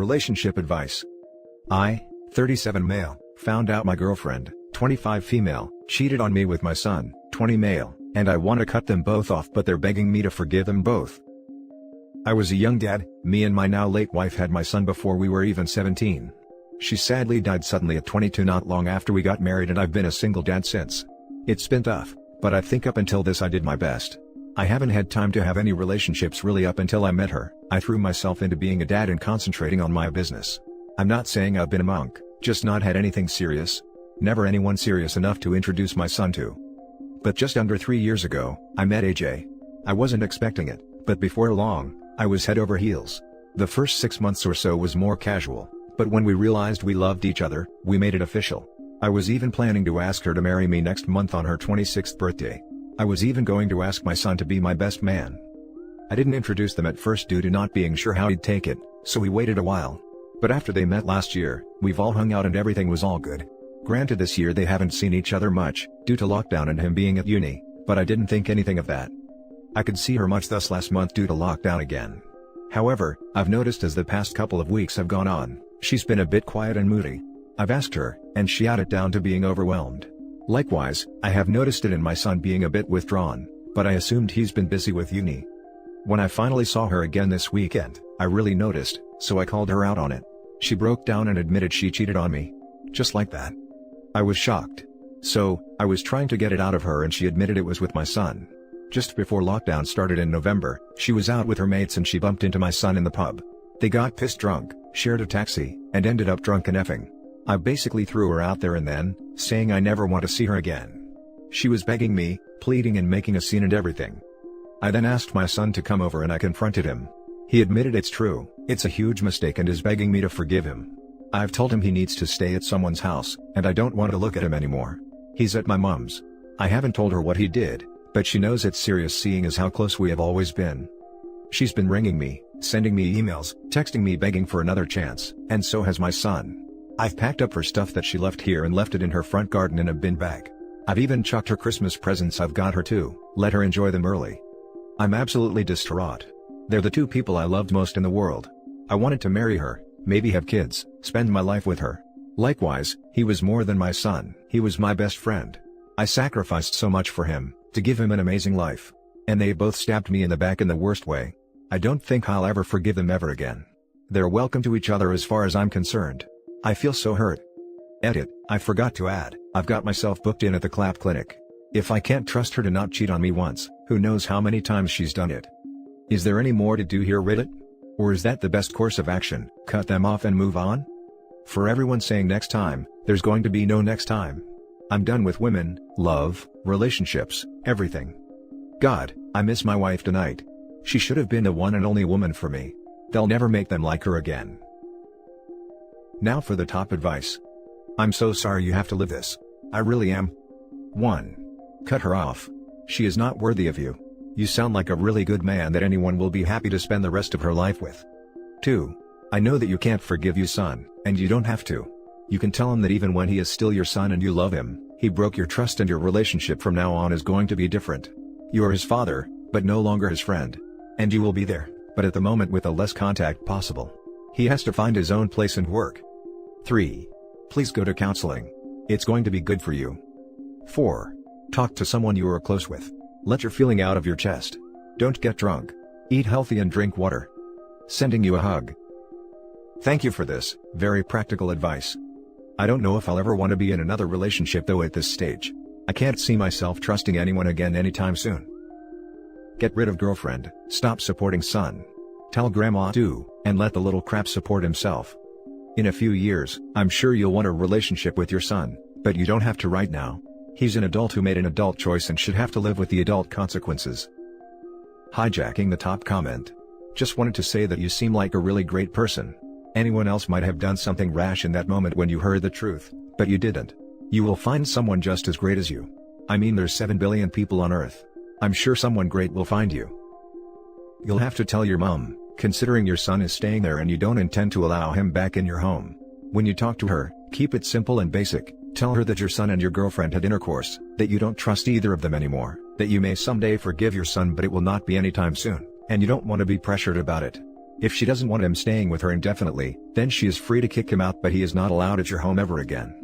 Relationship advice. I, 37 male, found out my girlfriend, 25 female, cheated on me with my son, 20 male, and I want to cut them both off, but they're begging me to forgive them both. I was a young dad. Me and my now late wife had my son before we were even 17. She sadly died suddenly at 22 not long after we got married, and I've been a single dad since. It's been tough, but I think up until this I did my best. I haven't had time to have any relationships really up until I met her. I threw myself into being a dad and concentrating on my business. I'm not saying I've been a monk, just not had anything serious. Never anyone serious enough to introduce my son to. But just under 3 years ago, I met AJ. I wasn't expecting it, but before long, I was head over heels. The first 6 months or so was more casual, but when we realized we loved each other, we made it official. I was even planning to ask her to marry me next month on her 26th birthday. I was even going to ask my son to be my best man. I didn't introduce them at first due to not being sure how he'd take it, so we waited a while. But after they met last year, we've all hung out and everything was all good. Granted, this year they haven't seen each other much, due to lockdown and him being at uni, but I didn't think anything of that. I could see her much thus last month due to lockdown again. However, I've noticed as the past couple of weeks have gone on, she's been a bit quiet and moody. I've asked her, and she added down to being overwhelmed. Likewise, I have noticed it in my son being a bit withdrawn, but I assumed he's been busy with uni. When I finally saw her again this weekend, I really noticed, so I called her out on it. She broke down and admitted she cheated on me. Just like that. I was shocked. So, I was trying to get it out of her and she admitted it was with my son. Just before lockdown started in November, she was out with her mates and she bumped into my son in the pub. They got pissed drunk, shared a taxi, and ended up drunk and effing. I basically threw her out there and then, saying I never want to see her again. She was begging me, pleading and making a scene and everything. I then asked my son to come over and I confronted him. He admitted it's true, it's a huge mistake and is begging me to forgive him. I've told him he needs to stay at someone's house, and I don't want to look at him anymore. He's at my mom's. I haven't told her what he did, but she knows it's serious seeing as how close we have always been. She's been ringing me, sending me emails, texting me begging for another chance, and so has my son. I've packed up her stuff that she left here and left it in her front garden in a bin bag. I've even chucked her Christmas presents I've got her too, let her enjoy them early. I'm absolutely distraught. They're the two people I loved most in the world. I wanted to marry her, maybe have kids, spend my life with her. Likewise, he was more than my son, he was my best friend. I sacrificed so much for him, to give him an amazing life. And they both stabbed me in the back in the worst way. I don't think I'll ever forgive them ever again. They're welcome to each other as far as I'm concerned. I feel so hurt. Edit, I forgot to add, I've got myself booked in at the Clap Clinic. If I can't trust her to not cheat on me once, who knows how many times she's done it. Is there any more to do here, Reddit? Or is that the best course of action, cut them off and move on? For everyone saying next time, there's going to be no next time. I'm done with women, love, relationships, everything. God, I miss my wife tonight. She should have been the one and only woman for me. They'll never make them like her again. Now for the top advice. I'm so sorry you have to live this. I really am. 1. Cut her off. She is not worthy of you. You sound like a really good man that anyone will be happy to spend the rest of her life with. 2. I know that you can't forgive your son, and you don't have to. You can tell him that even when he is still your son and you love him, he broke your trust and your relationship from now on is going to be different. You are his father, but no longer his friend. And you will be there, but at the moment with the less contact possible. He has to find his own place and work. 3. Please go to counseling. It's going to be good for you. 4. Talk to someone you are close with. Let your feeling out of your chest. Don't get drunk. Eat healthy and drink water. Sending you a hug. Thank you for this, very practical advice. I don't know if I'll ever want to be in another relationship though at this stage. I can't see myself trusting anyone again anytime soon. Get rid of girlfriend, stop supporting son. Tell grandma to, and let the little crap support himself. In a few years, I'm sure you'll want a relationship with your son, but you don't have to right now. He's an adult who made an adult choice and should have to live with the adult consequences. Hijacking the top comment. Just wanted to say that you seem like a really great person. Anyone else might have done something rash in that moment when you heard the truth, but you didn't. You will find someone just as great as you. I mean, there's 7 billion people on Earth. I'm sure someone great will find you. You'll have to tell your mom, considering your son is staying there and you don't intend to allow him back in your home. When you talk to her, keep it simple and basic. Tell her that your son and your girlfriend had intercourse, that you don't trust either of them anymore, that you may someday forgive your son but it will not be anytime soon, and you don't want to be pressured about it. If she doesn't want him staying with her indefinitely, then she is free to kick him out, but he is not allowed at your home ever again.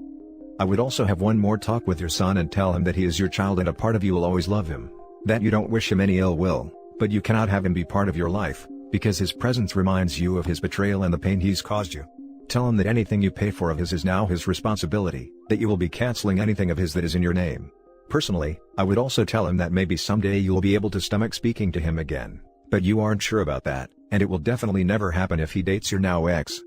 I would also have one more talk with your son and tell him that he is your child and a part of you will always love him. That you don't wish him any ill will, but you cannot have him be part of your life, because his presence reminds you of his betrayal and the pain he's caused you. Tell him that anything you pay for of his is now his responsibility, that you will be canceling anything of his that is in your name. Personally, I would also tell him that maybe someday you will be able to stomach speaking to him again, but you aren't sure about that, and it will definitely never happen if he dates your now ex.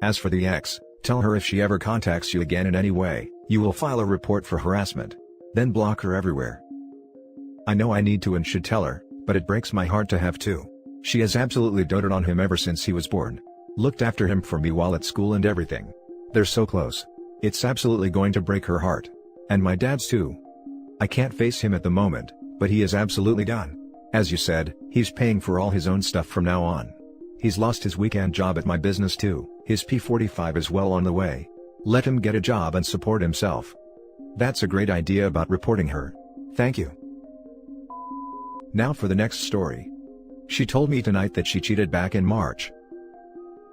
As for the ex, tell her if she ever contacts you again in any way, you will file a report for harassment. Then block her everywhere. I know I need to and should tell her, but it breaks my heart to have to. She has absolutely doted on him ever since he was born. Looked after him for me while at school and everything. They're so close. It's absolutely going to break her heart. And my dad's too. I can't face him at the moment, but he is absolutely done. As you said, he's paying for all his own stuff from now on. He's lost his weekend job at my business too. His P45 is well on the way. Let him get a job and support himself. That's a great idea about reporting her. Thank you. Now for the next story. She told me tonight that she cheated back in March.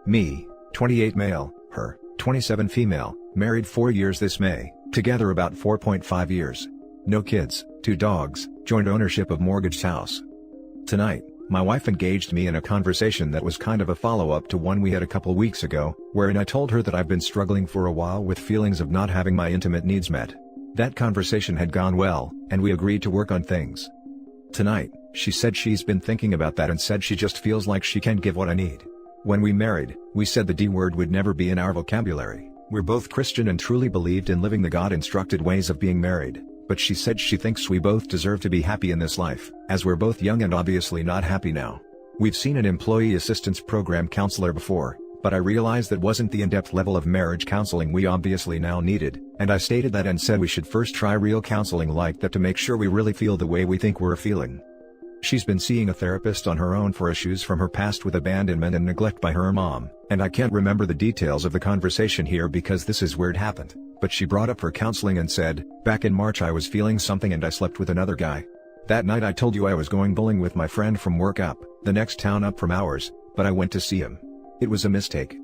Me, 28 male, her, 27 female, married 4 years this May, together about 4.5 years. No kids, 2 dogs, joint ownership of mortgaged house. Tonight, my wife engaged me in a conversation that was kind of a follow-up to one we had a couple weeks ago, wherein I told her that I've been struggling for a while with feelings of not having my intimate needs met. That conversation had gone well, and we agreed to work on things. Tonight, she said she's been thinking about that and said she just feels like she can't give what I need. When we married, we said the D word would never be in our vocabulary. We're both Christian and truly believed in living the God-instructed ways of being married, but she said she thinks we both deserve to be happy in this life, as we're both young and obviously not happy now. We've seen an employee assistance program counselor before, but I realized that wasn't the in-depth level of marriage counseling we obviously now needed, and I stated that and said we should first try real counseling like that to make sure we really feel the way we think we're feeling. She's been seeing a therapist on her own for issues from her past with abandonment and neglect by her mom, and I can't remember the details of the conversation here because this is where it happened, but she brought up her counseling and said, "Back in March I was feeling something and I slept with another guy. That night I told you I was going bowling with my friend from work up, the next town up from ours, but I went to see him. It was a mistake."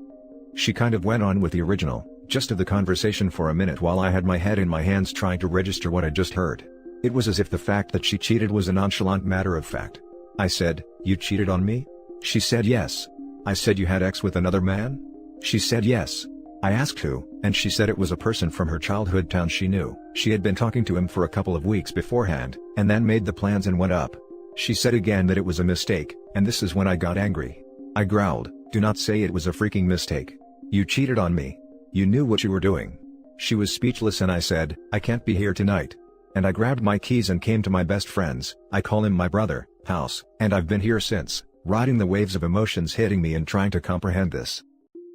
She kind of went on with the original, just of the conversation for a minute while I had my head in my hands trying to register what I just heard. It was as if the fact that she cheated was a nonchalant matter of fact. I said, "You cheated on me?" She said yes. I said, "You had sex with another man?" She said yes. I asked who, and she said it was a person from her childhood town she knew. She had been talking to him for a couple of weeks beforehand, and then made the plans and went up. She said again that it was a mistake, and this is when I got angry. I growled, "Do not say it was a freaking mistake. You cheated on me. You knew what you were doing." She was speechless and I said, "I can't be here tonight." And I grabbed my keys and came to my best friend's, I call him my brother, house, and I've been here since, riding the waves of emotions hitting me and trying to comprehend this.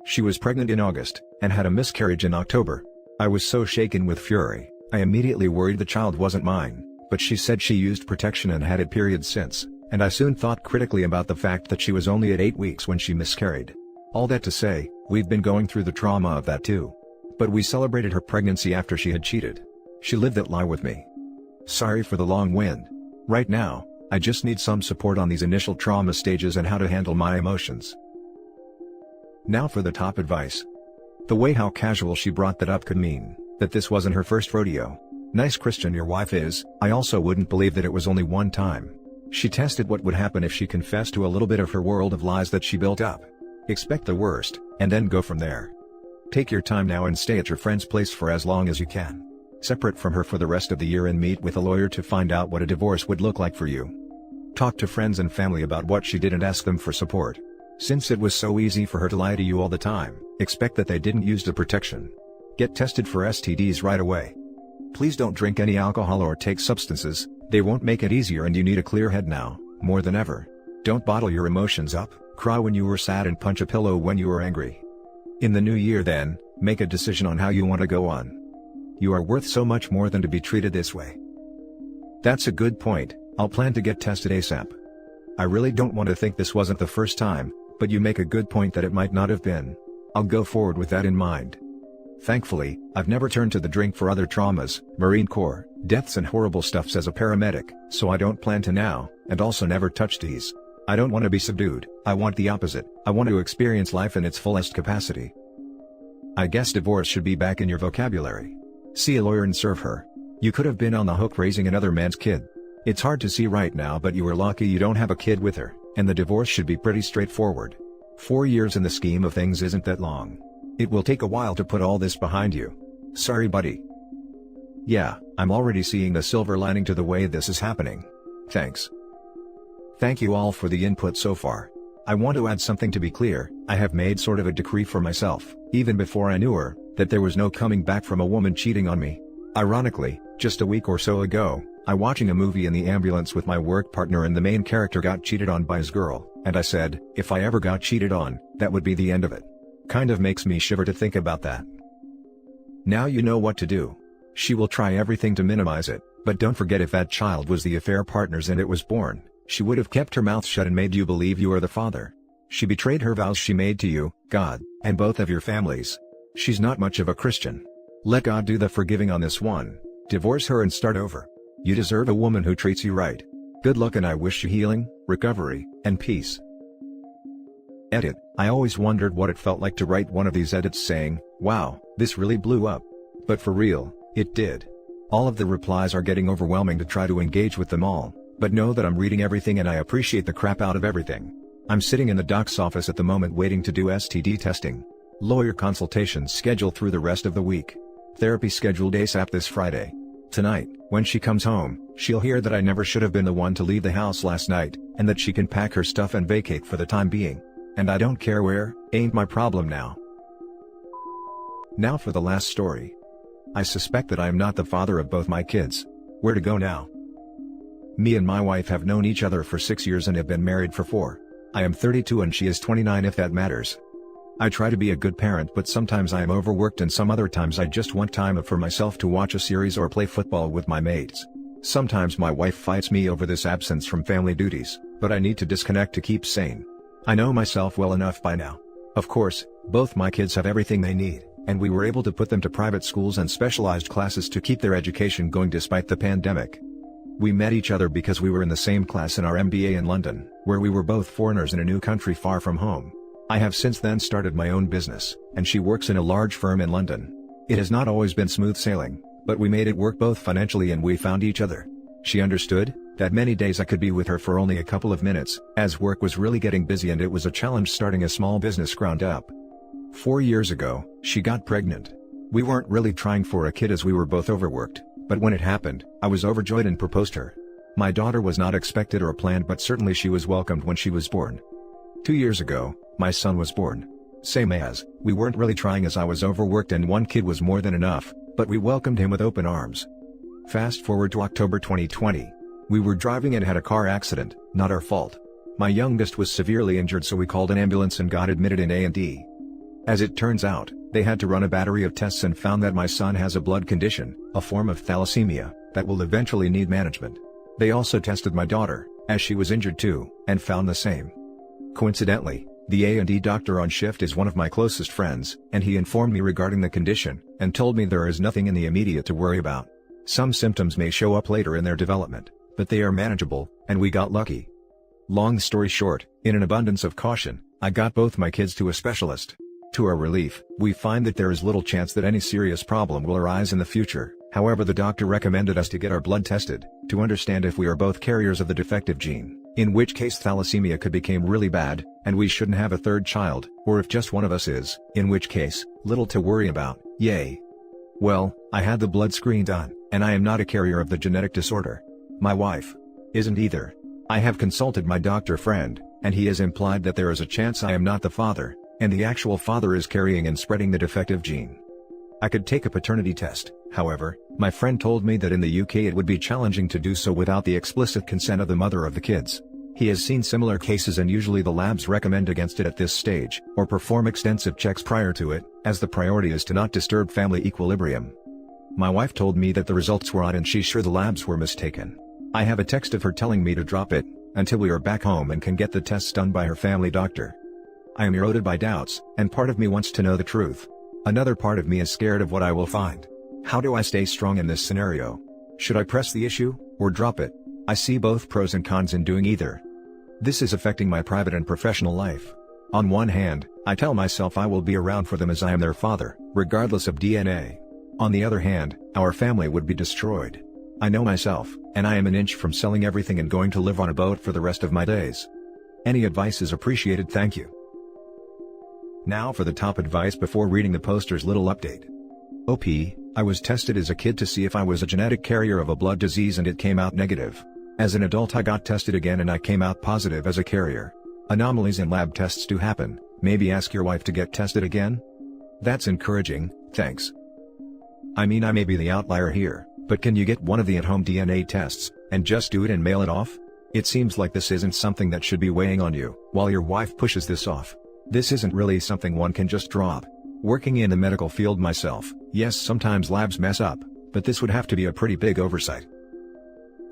She was pregnant in August, and had a miscarriage in October. I was so shaken with fury, I immediately worried the child wasn't mine, but she said she used protection and had had periods since, and I soon thought critically about the fact that she was only at 8 weeks when she miscarried. All that to say, we've been going through the trauma of that too. But we celebrated her pregnancy after she had cheated. She lived that lie with me. Sorry for the long wind. Right now, I just need some support on these initial trauma stages and how to handle my emotions. Now for the top advice. The way how casual she brought that up could mean that this wasn't her first rodeo. Nice Christian your wife is. I also wouldn't believe that it was only one time. She tested what would happen if she confessed to a little bit of her world of lies that she built up. Expect the worst, and then go from there. Take your time now and stay at your friend's place for as long as you can. Separate from her for the rest of the year and meet with a lawyer to find out what a divorce would look like for you. Talk to friends and family about what she did and ask them for support. Since it was so easy for her to lie to you all the time, expect that they didn't use the protection. Get tested for STDs right away. Please don't drink any alcohol or take substances, they won't make it easier and you need a clear head now, more than ever. Don't bottle your emotions up, cry when you were sad and punch a pillow when you were angry. In the new year then, make a decision on how you want to go on. You are worth so much more than to be treated this way. That's a good point, I'll plan to get tested ASAP. I really don't want to think this wasn't the first time, but you make a good point that it might not have been. I'll go forward with that in mind. Thankfully, I've never turned to the drink for other traumas, Marine Corps, deaths and horrible stuffs as a paramedic, so I don't plan to now, and also never touch these. I don't want to be subdued, I want the opposite, I want to experience life in its fullest capacity. I guess divorce should be back in your vocabulary. See a lawyer and serve her. You could have been on the hook raising another man's kid. It's hard to see right now, but you were lucky you don't have a kid with her, and the divorce should be pretty straightforward. 4 years in the scheme of things isn't that long. It will take a while to put all this behind you. Sorry buddy. Yeah, I'm already seeing the silver lining to the way this is happening. Thanks. Thank you all for the input so far. I want to add something to be clear. I have made sort of a decree for myself, even before I knew her, that there was no coming back from a woman cheating on me. Ironically, just a week or so ago, I watching a movie in the ambulance with my work partner and the main character got cheated on by his girl, and I said, if I ever got cheated on, that would be the end of it. Kind of makes me shiver to think about that. Now you know what to do. She will try everything to minimize it, but don't forget if that child was the affair partner's and it was born, she would have kept her mouth shut and made you believe you are the father. She betrayed her vows she made to you, God, and both of your families. She's not much of a Christian. Let God do the forgiving on this one. Divorce her and start over. You deserve a woman who treats you right. Good luck and I wish you healing, recovery, and peace. Edit. I always wondered what it felt like to write one of these edits saying, wow, this really blew up. But for real, it did. All of the replies are getting overwhelming to try to engage with them all, but know that I'm reading everything and I appreciate the crap out of everything. I'm sitting in the doc's office at the moment waiting to do STD testing. Lawyer consultations scheduled through the rest of the week. Therapy scheduled ASAP this Friday. Tonight, when she comes home, she'll hear that I never should have been the one to leave the house last night, and that she can pack her stuff and vacate for the time being. And I don't care where, ain't my problem now. Now for the last story. I suspect that I am not the father of both my kids. Where to go now? Me and my wife have known each other for 6 years and have been married for 4. I am 32 and she is 29 if that matters. I try to be a good parent, but sometimes I am overworked and some other times I just want time for myself to watch a series or play football with my mates. Sometimes my wife fights me over this absence from family duties, but I need to disconnect to keep sane. I know myself well enough by now. Of course, both my kids have everything they need, and we were able to put them to private schools and specialized classes to keep their education going despite the pandemic. We met each other because we were in the same class in our MBA in London, where we were both foreigners in a new country far from home. I have since then started my own business, and she works in a large firm in London. It has not always been smooth sailing, but we made it work both financially and we found each other. She understood that many days I could be with her for only a couple of minutes, as work was really getting busy and it was a challenge starting a small business ground up. 4 years ago, she got pregnant. We weren't really trying for a kid as we were both overworked, but when it happened, I was overjoyed and proposed her. My daughter was not expected or planned, but certainly she was welcomed when she was born. 2 years ago, my son was born. Same as, we weren't really trying as I was overworked and 1 kid was more than enough, but we welcomed him with open arms. Fast forward to October 2020. We were driving and had a car accident, not our fault. My youngest was severely injured, so we called an ambulance and got admitted in A&E. As it turns out, they had to run a battery of tests and found that my son has a blood condition, a form of thalassemia, that will eventually need management. They also tested my daughter, as she was injured too, and found the same. Coincidentally, the A&E doctor on shift is one of my closest friends, and he informed me regarding the condition, and told me there is nothing in the immediate to worry about. Some symptoms may show up later in their development, but they are manageable, and we got lucky. Long story short, in an abundance of caution, I got both my kids to a specialist. To our relief, we find that there is little chance that any serious problem will arise in the future. However, the doctor recommended us to get our blood tested, to understand if we are both carriers of the defective gene, in which case thalassemia could become really bad, and we shouldn't have a third child, or if just one of us is, in which case, little to worry about, yay. Well, I had the blood screen done, and I am not a carrier of the genetic disorder. My wife isn't either. I have consulted my doctor friend, and he has implied that there is a chance I am not the father, and the actual father is carrying and spreading the defective gene. I could take a paternity test, however, my friend told me that in the UK it would be challenging to do so without the explicit consent of the mother of the kids. He has seen similar cases and usually the labs recommend against it at this stage, or perform extensive checks prior to it, as the priority is to not disturb family equilibrium. My wife told me that the results were odd and she's sure the labs were mistaken. I have a text of her telling me to drop it, until we are back home and can get the tests done by her family doctor. I am eroded by doubts, and part of me wants to know the truth. Another part of me is scared of what I will find. How do I stay strong in this scenario? Should I press the issue, or drop it? I see both pros and cons in doing either. This is affecting my private and professional life. On one hand, I tell myself I will be around for them as I am their father, regardless of DNA. On the other hand, our family would be destroyed. I know myself, and I am an inch from selling everything and going to live on a boat for the rest of my days. Any advice is appreciated, thank you. Now for the top advice before reading the poster's little update. OP, I was tested as a kid to see if I was a genetic carrier of a blood disease and it came out negative. As an adult I got tested again and I came out positive as a carrier. Anomalies in lab tests do happen, maybe ask your wife to get tested again? That's encouraging, thanks. I mean, I may be the outlier here, but can you get one of the at-home DNA tests, and just do it and mail it off? It seems like this isn't something that should be weighing on you, while your wife pushes this off. This isn't really something one can just drop. Working in the medical field myself, yes, sometimes labs mess up, but this would have to be a pretty big oversight.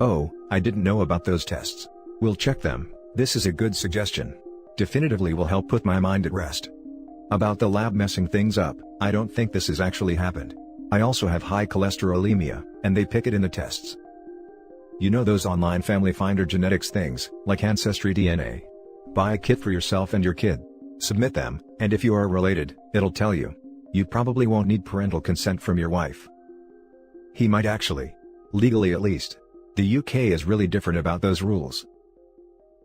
Oh, I didn't know about those tests. We'll check them. This is a good suggestion. Definitively will help put my mind at rest. About the lab messing things up, I don't think this has actually happened. I also have high cholesterolemia, and they pick it in the tests. You know those online family finder genetics things, like Ancestry DNA? Buy a kit for yourself and your kid. Submit them, and if you are related, it'll tell you. You probably won't need parental consent from your wife. He might actually. Legally at least. The UK is really different about those rules.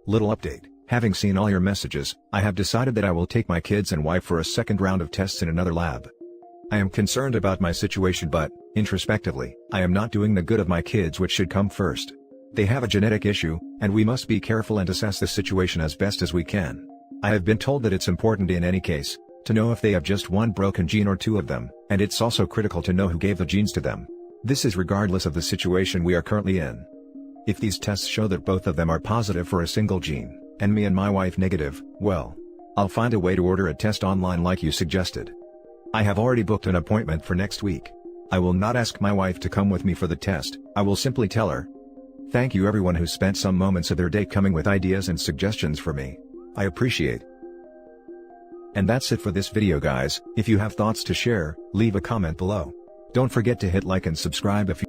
Little update, having seen all your messages, I have decided that I will take my kids and wife for a second round of tests in another lab. I am concerned about my situation but, introspectively, I am not doing the good of my kids, which should come first. They have a genetic issue, and we must be careful and assess the situation as best as we can. I have been told that it's important in any case, to know if they have just one broken gene or two of them, and it's also critical to know who gave the genes to them. This is regardless of the situation we are currently in. If these tests show that both of them are positive for a single gene, and me and my wife negative, well, I'll find a way to order a test online like you suggested. I have already booked an appointment for next week. I will not ask my wife to come with me for the test, I will simply tell her. Thank you everyone who spent some moments of their day coming with ideas and suggestions for me. I appreciate. And that's it for this video guys. If you have thoughts to share, leave a comment below. Don't forget to hit like and subscribe if you